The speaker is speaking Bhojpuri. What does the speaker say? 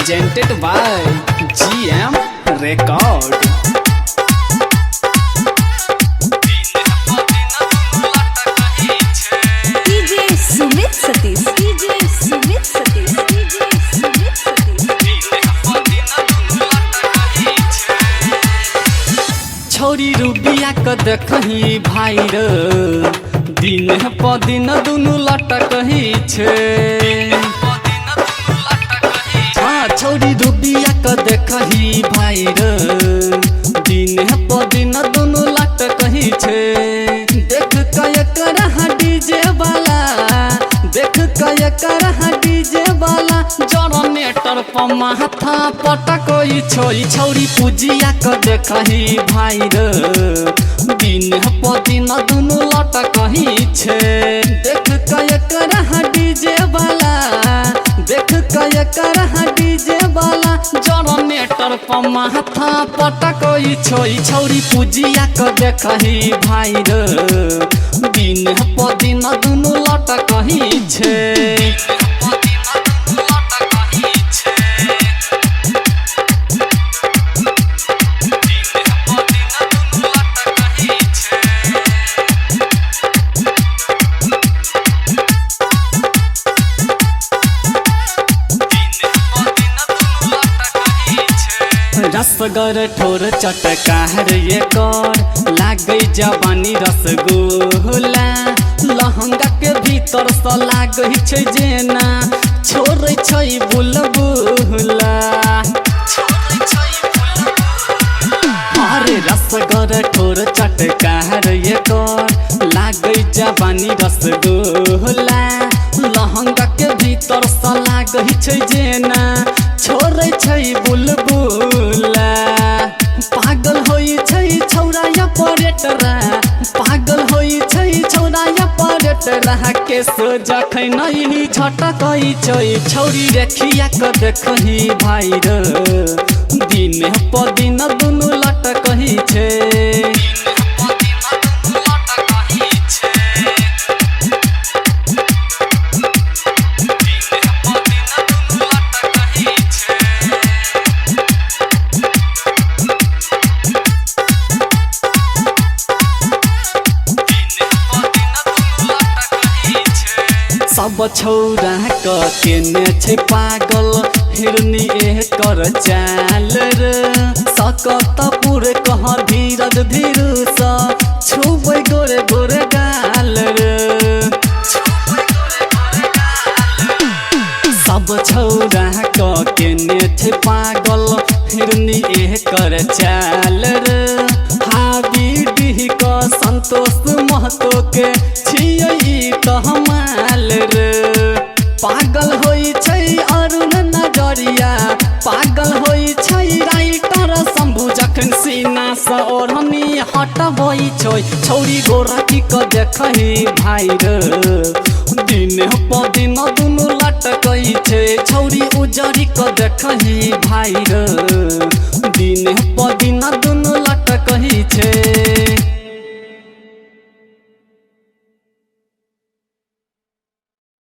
presented by GM Record. DJ Sumit Satish, DJ Sumit Satish, DJ Sumit Satish. छोरी रुबिया क देखही भाई रे, दिन प दिन दुनु लटकही छे। हाँ छोरी रुबिया क देखही भाई रे, दिन प दिन दुनु लटकही छे। देख कय कर डीजे वाला, देख कय कर डीजे वाला, जनरेटर प माथा पटकोई छोई। छौरी पूजिया क देखही भाई रे, दिन प दिन दुनु लटकही छे। देख कय कर डीजे वाला, देख कय कर डीजे वाला, जनरेटर प माथा पटकोई छोई। छौरी पूजिया क देखही भाई रे, दिन प दिन दुनु लटकही छे। रसगर ठोर चटकार ये कर, लागे जवानी रसगुल्ला। लहंगा के भीतर से लागे छै जेना, छोड़े छै बुलबुला। अरे रसगर ठोर चटकार ये कर, लागे जवानी रसगुल्ला। लहंगा के भीतर से लागे छै जेना, छोड़े छै बुलबुला। पागल होई छै छौरा या परेटरा, पागल होई छै छौरा या परेटरा। के सोजा खै नहीं झटकै छै, छौरी रेखिया क देखही भाई रे, दिन प दिन दुनु लटकही छे। सब छौरा क केने छै पागल, हिरनी एकर चाल रे। सकत पुर कह धीरज धीरुस, छुबै गोरे गोरे गाल रे। सब छौरा क केने छै पागल, हिरनी एकर चाल रे। हाबी डीह क संतोष महतो के छियै कहमाल रे। पागल होई छै अरुण नजरिया, पागल होई छै राइटर शंभु, जखन सीना से ओढ़नी हटबै छै। छौरी गोरकी क देखही भाई रे, दिन प दिन दुनु लटकै छै। छौरी उजरी क देखही भाई रे,